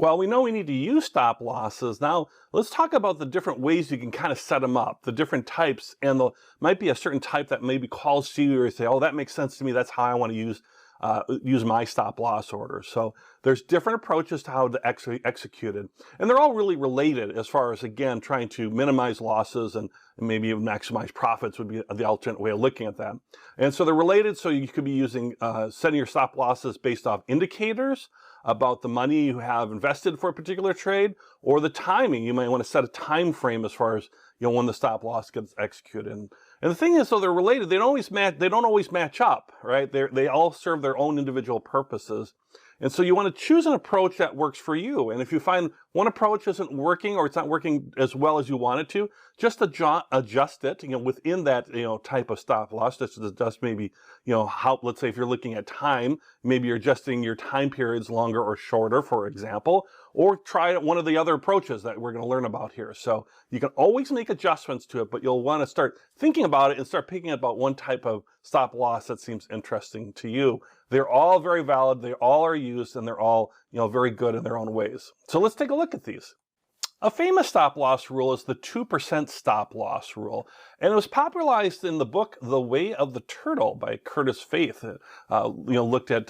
Well, we know we need to use stop losses. Now, let's talk about the different ways you can kind of set them up, the different types, and there might be a certain type that maybe calls to you or say, oh, that makes sense to me. That's how I want to use my stop loss order. So there's different approaches to how to execute it. And they're all really related as far as, again, trying to minimize losses and maybe even maximize profits would be the alternate way of looking at that. And so they're related. So you could be using setting your stop losses based off indicators about the money you have invested for a particular trade, or the timing. You might want to set a time frame as far as when the stop loss gets executed. And the thing is, though, they're related. They don't always match up, right? They all serve their own individual purposes. And so you want to choose an approach that works for you. And if you find one approach isn't working or it's not working as well as you want it to, just adjust it, within that, type of stop loss. Just adjust maybe, how, let's say if you're looking at time, maybe you're adjusting your time periods longer or shorter, for example, or try one of the other approaches that we're going to learn about here. So you can always make adjustments to it, but you'll want to start thinking about it and start picking about one type of stop loss that seems interesting to you. They're all very valid, they all are used, and they're all, very good in their own ways. So let's take a look at these. A famous stop loss rule is the 2% stop loss rule, and it was popularized in the book The Way of the Turtle by Curtis Faith. Looked at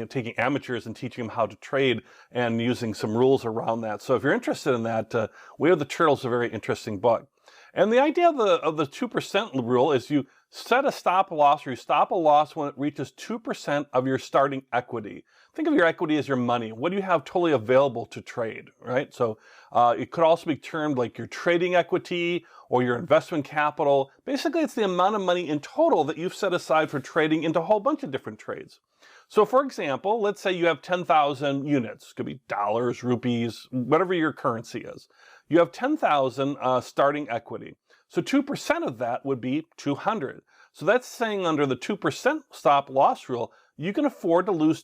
taking amateurs and teaching them how to trade and using some rules around that. So if you're interested in that, Way of the Turtle is a very interesting book. And the idea of the 2% rule is you set a stop loss, or you stop a loss when it reaches 2% of your starting equity. Think of your equity as your money. What do you have totally available to trade, right? So it could also be termed like your trading equity or your investment capital. Basically, it's the amount of money in total that you've set aside for trading into a whole bunch of different trades. So for example, let's say you have 10,000 units. It could be dollars, rupees, whatever your currency is. You have 10,000 starting equity. So 2% of that would be 200. So that's saying under the 2% stop loss rule, you can afford to lose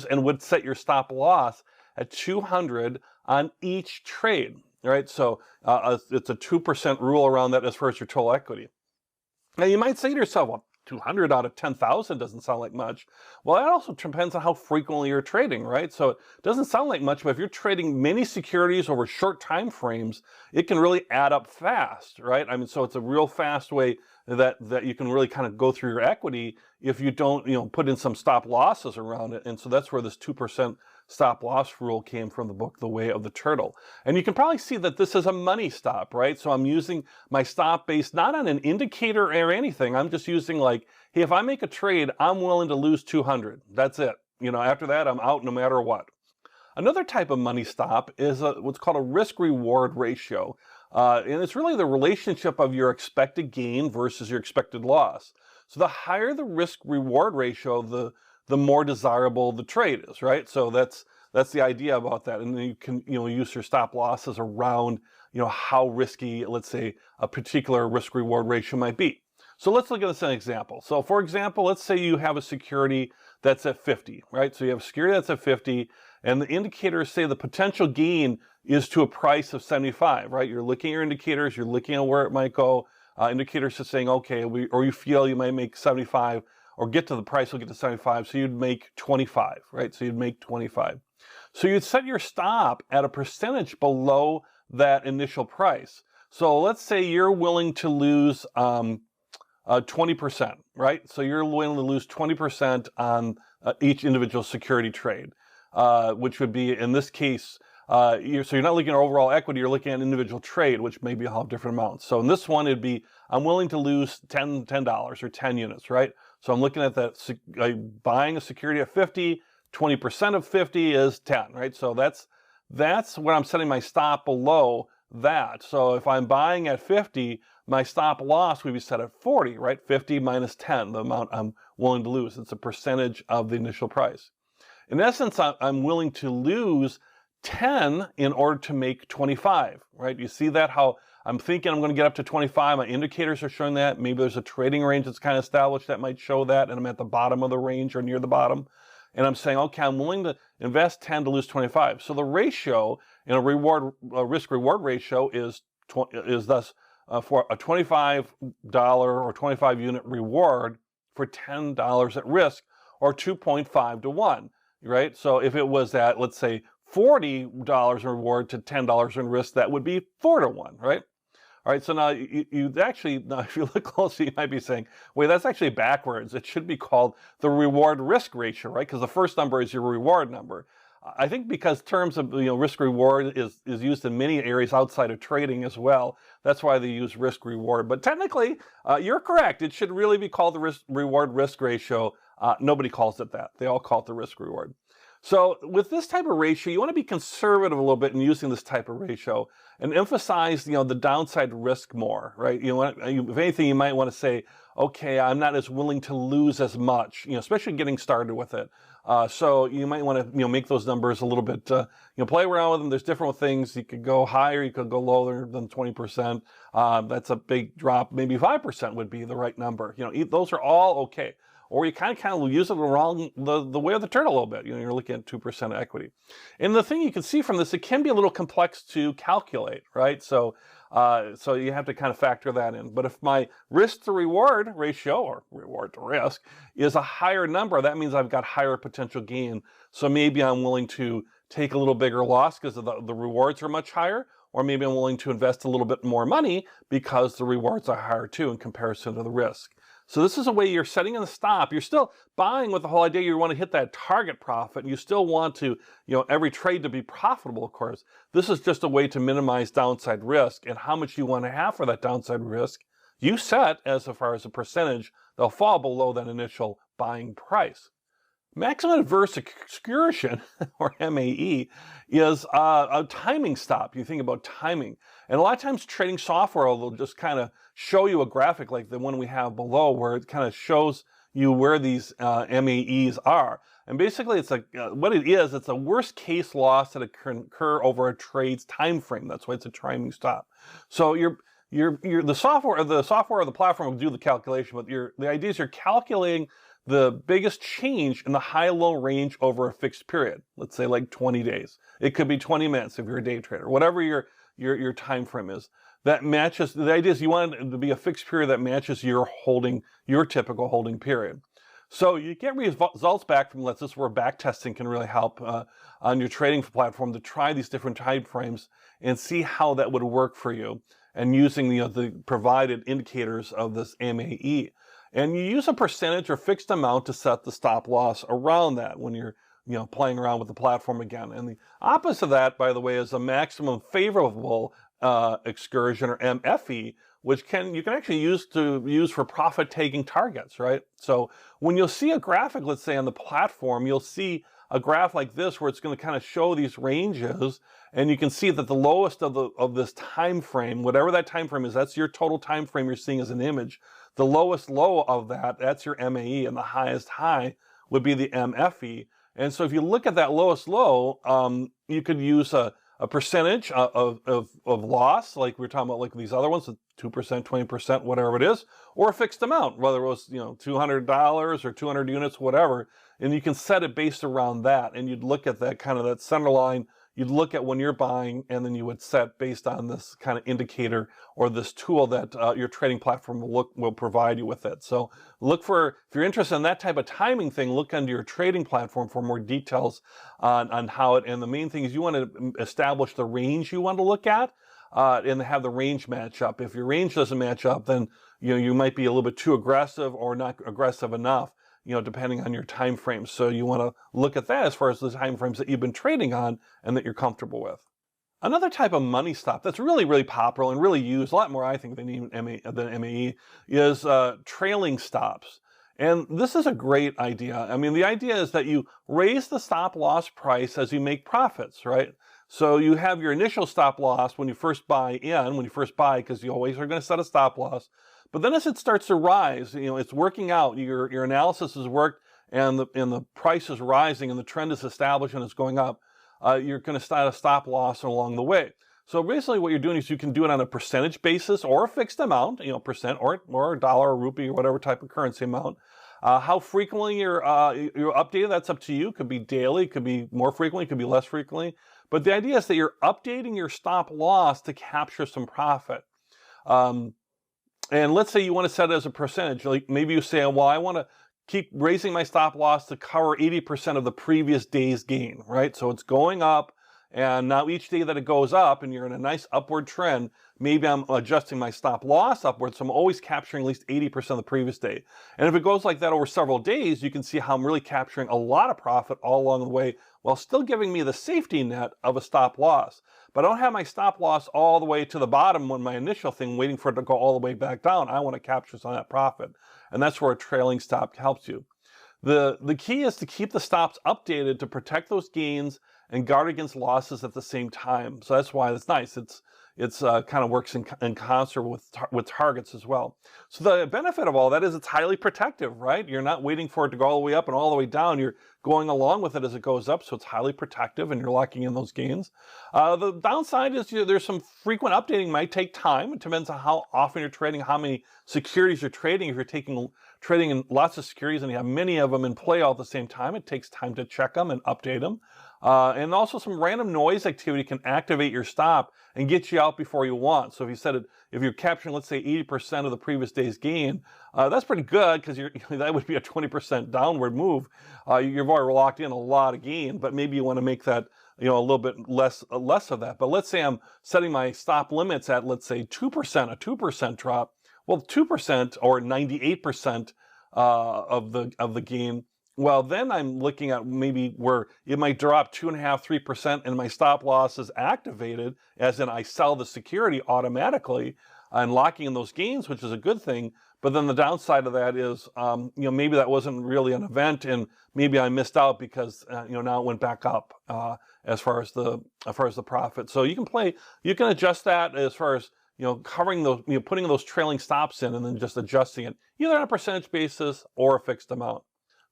and would set your stop loss at 200 on each trade, right? So it's a 2% rule around that as far as your total equity. Now you might say to yourself, well, 200 out of 10,000 doesn't sound like much. Well, that also depends on how frequently you're trading, right? So it doesn't sound like much, but if you're trading many securities over short time frames, it can really add up fast, right? I mean, so it's a real fast way that you can really kind of go through your equity if you don't, put in some stop losses around it. And so that's where this 2% stop loss rule came from, the book The Way of the Turtle. And you can probably see that this is a money stop, right? So I'm using my stop based not on an indicator or anything. I'm just using like, hey, if I make a trade, I'm willing to lose 200. That's it. After that, I'm out no matter what. Another type of money stop is what's called a risk-reward ratio. And it's really the relationship of your expected gain versus your expected loss. So the higher the risk-reward ratio, the more desirable the trade is, right? So that's the idea about that. And then you can use your stop losses around how risky, let's say, a particular risk-reward ratio might be. So let's look at this as an example. So for example, let's say you have a security that's at 50, right? So you have a security that's at 50, and the indicators say the potential gain is to a price of 75, right? You're looking at your indicators, you're looking at where it might go. Indicators are saying, okay, or you feel you might make 75, or get to the price will get to 75, so you'd make 25, right? So you'd make 25. So you'd set your stop at a percentage below that initial price. So let's say you're willing to lose 20%, right? So you're willing to lose 20% on each individual security trade, which would be, in this case, so you're not looking at overall equity, you're looking at individual trade, which may be all different amounts. So in this one, it'd be, I'm willing to lose $10 or 10 units, right? So I'm looking at that, buying a security at 50, 20% of 50 is 10, right? So that's where I'm setting my stop below that. So if I'm buying at 50, my stop loss would be set at 40, right? 50 minus 10, the amount I'm willing to lose. It's a percentage of the initial price. In essence, I'm willing to lose 10 in order to make 25, right? You see that, how I'm thinking I'm going to get up to 25. My indicators are showing that. Maybe there's a trading range that's kind of established that might show that, and I'm at the bottom of the range or near the bottom. And I'm saying, okay, I'm willing to invest 10 to lose 25. So the ratio in a risk-reward ratio is thus for a $25 or 25 unit reward for $10 at risk, or 2.5 to 1. right? So if it was at, let's say, $40 in reward to $10 in risk, that would be 4 to 1, right? All right, so now you actually, now if you look closely, you might be saying, wait, that's actually backwards. It should be called the reward risk ratio, right? Because the first number is your reward number. I think because terms of risk reward is used in many areas outside of trading as well. That's why they use risk reward. But technically, you're correct. It should really be called the risk reward risk ratio. Nobody calls it that. They all call it the risk reward. So with this type of ratio, you want to be conservative a little bit in using this type of ratio and emphasize, the downside risk more, right? If anything, you might want to say, okay, I'm not as willing to lose as much, especially getting started with it. So you might want to, make those numbers a little bit, play around with them. There's different things. You could go higher, you could go lower than 20%. That's a big drop. Maybe 5% would be the right number. Those are all okay. Or you kind of use it the way of the turtle a little bit. You're looking at 2% equity. And the thing you can see from this, it can be a little complex to calculate, right? So you have to kind of factor that in. But if my risk to reward ratio, or reward to risk, is a higher number, that means I've got higher potential gain. So maybe I'm willing to take a little bigger loss because the rewards are much higher, or maybe I'm willing to invest a little bit more money because the rewards are higher too in comparison to the risk. So this is a way you're setting in the stop. You're still buying with the whole idea you want to hit that target profit, and you still want to, every trade to be profitable, of course. This is just a way to minimize downside risk, and how much you want to have for that downside risk, you set as far as a percentage they'll fall below that initial buying price. Maximum adverse excursion, or MAE, is a timing stop. You think about timing. And a lot of times trading software will just kind of show you a graphic like the one we have below, where it kind of shows you where these MAEs are. And basically, it's what it is, it's a worst case loss that can occur over a trade's time frame. That's why it's a timing stop. So the software or the platform will do the calculation, but the idea is you're calculating the biggest change in the high-low range over a fixed period. Let's say like 20 days. It could be 20 minutes if you're a day trader, whatever your time frame is. That matches, the idea is you want it to be a fixed period that matches your typical holding period. So you get results back from, this is where back testing can really help on your trading platform to try these different time frames and see how that would work for you, and using the provided indicators of this MAE. And you use a percentage or fixed amount to set the stop loss around that when you're playing around with the platform again. And the opposite of that, by the way, is a maximum favorable excursion, or MFE, which you can actually use for profit-taking targets, right? So when you'll see a graphic, let's say on the platform, you'll see a graph like this where it's going to kind of show these ranges, and you can see that the lowest of this time frame, whatever that time frame is, that's your total time frame you're seeing as an image. The lowest low of that's your MAE, and the highest high would be the MFE. And so if you look at that lowest low, you could use a percentage of loss, like we were talking about, like these other ones, 2%, 20%, whatever it is, or a fixed amount, whether it was $200 or 200 units, whatever. And you can set it based around that, and you'd look at that kind of that center line. You'd look at when you're buying, and then you would set based on this kind of indicator or this tool that your trading platform will provide you with it. So if you're interested in that type of timing thing, look under your trading platform for more details on how and the main thing is you want to establish the range you want to look at and have the range match up. If your range doesn't match up, then you might be a little bit too aggressive or not aggressive enough, depending on your time frames. So you want to look at that as far as the time frames that you've been trading on and that you're comfortable with. Another type of money stop that's really, really popular and really used, a lot more, I think, than even MAE, is trailing stops. And this is a great idea. I mean, the idea is that you raise the stop loss price as you make profits, right? So you have your initial stop loss when you first buy because you always are going to set a stop loss. But then as it starts to rise, it's working out, your analysis has worked, and the price is rising, and the trend is established, and it's going up, you're going to start a stop loss along the way. So basically what you're doing is you can do it on a percentage basis or a fixed amount, percent or a dollar or rupee or whatever type of currency amount. How frequently you're updated, that's up to you. It could be daily, it could be more frequently, it could be less frequently. But the idea is that you're updating your stop loss to capture some profit. And let's say you want to set it as a percentage. Like maybe you say, well, I want to keep raising my stop loss to cover 80% of the previous day's gain, right? So it's going up, and now each day that it goes up and you're in a nice upward trend, maybe I'm adjusting my stop loss upward, so I'm always capturing at least 80% of the previous day. And if it goes like that over several days, you can see how I'm really capturing a lot of profit all along the way while still giving me the safety net of a stop loss. But I don't have my stop loss all the way to the bottom when my initial thing, waiting for it to go all the way back down. I want to capture some of that profit. And that's where a trailing stop helps you. The key is to keep the stops updated to protect those gains and guard against losses at the same time. So that's why it's nice. It's kind of works in concert with targets as well. So the benefit of all that is it's highly protective, right? You're not waiting for it to go all the way up and all the way down. You're going along with it as it goes up, so it's highly protective and you're locking in those gains. The downside is there's some frequent updating might take time. It depends on how often you're trading, how many securities you're trading. If you're trading in lots of securities and you have many of them in play all at the same time, it takes time to check them and update them. And also some random noise activity can activate your stop and get you out before you want. So if you're capturing, let's say 80% of the previous day's gain, that's pretty good because that would be a 20% downward move. You've already locked in a lot of gain, but maybe you want to make that a little bit less of that. But let's say I'm setting my stop limits at, let's say 2%, a 2% drop. Well, 2% or 98% of the gain. Well, then I'm looking at maybe where it might drop 2.5%, 3%, and my stop loss is activated, as in I sell the security automatically and locking in those gains, which is a good thing. But then the downside of that is, maybe that wasn't really an event, and maybe I missed out because now it went back up as far as the profit. So you can adjust that as far as covering those, putting those trailing stops in, and then just adjusting it either on a percentage basis or a fixed amount.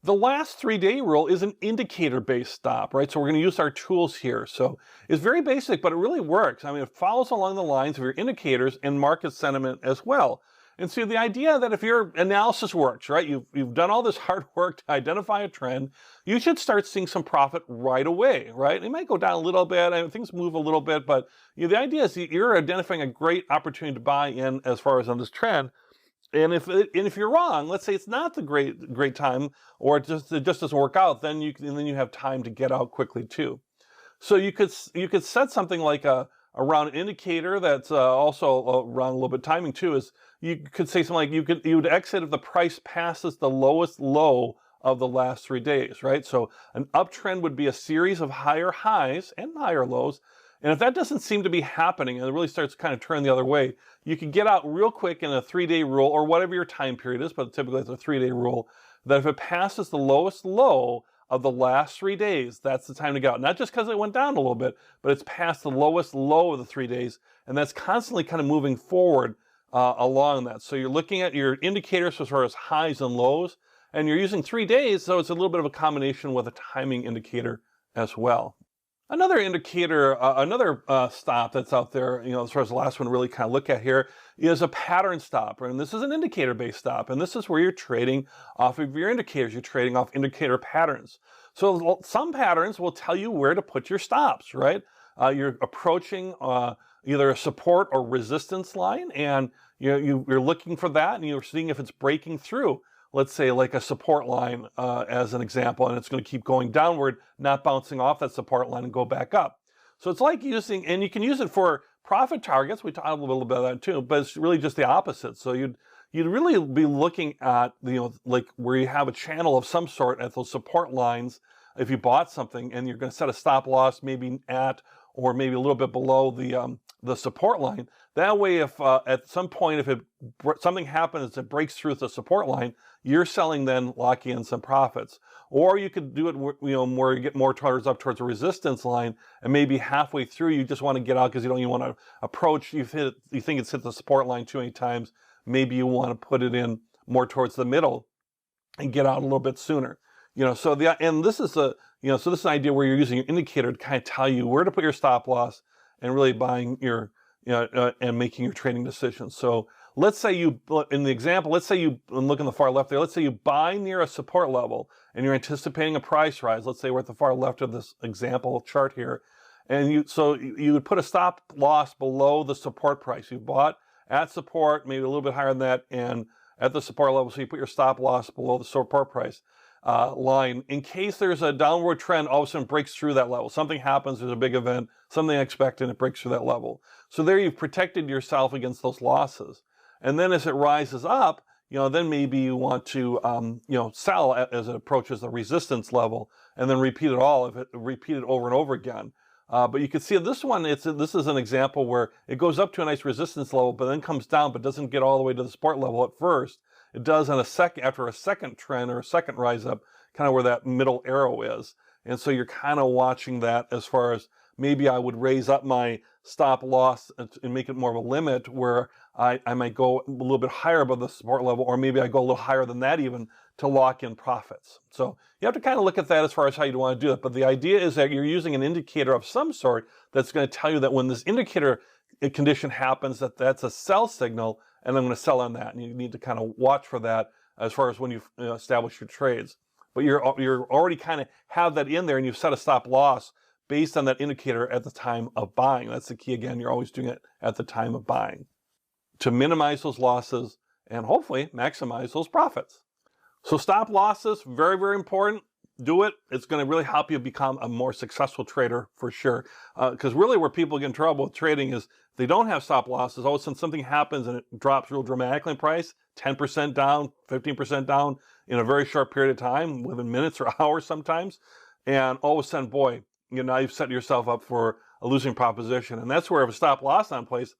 The last 3-day rule is an indicator-based stop, right? So we're going to use our tools here. So it's very basic, but it really works. I mean, it follows along the lines of your indicators and market sentiment as well. And so the idea that if your analysis works, right, you've done all this hard work to identify a trend, you should start seeing some profit right away, right? It might go down a little bit, things move a little bit, but the idea is you're identifying a great opportunity to buy in as far as on this trend. And if you're wrong, let's say it's not the great time, or it just doesn't work out, then you have time to get out quickly too. So you could set something like around an indicator that's also around a little bit timing too. Is you could say something like you would exit if the price passes the lowest low of the last 3 days, right? So an uptrend would be a series of higher highs and higher lows. And if that doesn't seem to be happening and it really starts kind of turning the other way, you can get out real quick in a 3-day rule or whatever your time period is, but typically it's a 3-day rule, that if it passes the lowest low of the last 3 days, that's the time to get out. Not just because it went down a little bit, but it's past the lowest low of the 3 days, and that's constantly kind of moving forward along that. So you're looking at your indicators as far as highs and lows, and you're using 3 days, so it's a little bit of a combination with a timing indicator as well. Another indicator, stop that's out there, as far as the last one to really kind of look at here, is a pattern stop. And this is an indicator-based stop. And this is where you're trading off of your indicators. You're trading off indicator patterns. So some patterns will tell you where to put your stops, right? You're approaching either a support or resistance line, and you're looking for that, and you're seeing if it's breaking through. Let's say like a support line as an example, and it's going to keep going downward, not bouncing off that support line and go back up. So it's like using, and you can use it for profit targets. We talked a little bit about that too, but it's really just the opposite. So you'd really be looking at, like where you have a channel of some sort at those support lines. If you bought something and you're going to set a stop loss maybe at or maybe a little bit below the support line. That way, if at some point, if something happens that breaks through the support line, you're selling, then locking in some profits. Or you could do it, where you get more towards a resistance line, and maybe halfway through you just want to get out because you don't even want to approach. You think it's hit the support line too many times. Maybe you want to put it in more towards the middle and get out a little bit sooner. So this is this is an idea where you're using your indicator to kind of tell you where to put your stop loss and really buying your, and making your trading decisions. So let's say in the example, let's say you look in the far left there, let's say you buy near a support level and you're anticipating a price rise. Let's say we're at the far left of this example chart here. And you would put a stop loss below the support price. You bought at support, maybe a little bit higher than that, and at the support level. So you put your stop loss below the support price line in case there's a downward trend, all of a sudden breaks through that level. Something happens, there's a big event, something unexpected, and it breaks through that level. So there you've protected yourself against those losses. And then as it rises up, then maybe you want to, sell as it approaches the resistance level, and then repeat it over and over again. But you can see this one, this is an example where it goes up to a nice resistance level, but then comes down, but doesn't get all the way to the support level at first. It does after a second trend or a second rise up, kind of where that middle arrow is. And so you're kind of watching that as far as maybe I would raise up my stop loss and make it more of a limit where I might go a little bit higher above the support level, or maybe I go a little higher than that even to lock in profits. So you have to kind of look at that as far as how you want to do it. But the idea is that you're using an indicator of some sort that's going to tell you that when this indicator condition happens, that's a sell signal, and I'm going to sell on that. And you need to kind of watch for that as far as when you establish your trades. But you're already kind of have that in there, and you've set a stop loss based on that indicator at the time of buying. That's the key. Again, you're always doing it at the time of buying to minimize those losses and hopefully maximize those profits. So stop losses, very, very important. Do it. It's going to really help you become a more successful trader for sure. Because really where people get in trouble with trading is they don't have stop losses. All of a sudden something happens and it drops real dramatically in price, 10% down, 15% down in a very short period of time, within minutes or hours sometimes. And all of a sudden, boy, now you've set yourself up for a losing proposition. And that's where if a stop loss on place,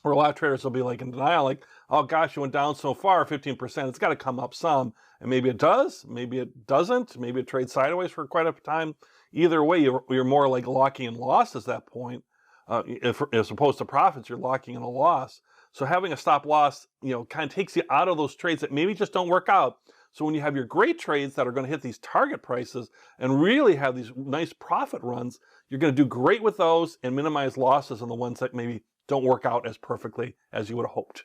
where a lot of traders will be like in denial, like, oh gosh, you went down so far, 15%, it's got to come up some. And maybe it does, maybe it doesn't, maybe it trades sideways for quite a time. Either way, you're more like locking in losses at that point. As opposed to profits, you're locking in a loss. So having a stop loss, kind of takes you out of those trades that maybe just don't work out. So when you have your great trades that are going to hit these target prices and really have these nice profit runs, you're going to do great with those and minimize losses on the ones that maybe don't work out as perfectly as you would have hoped.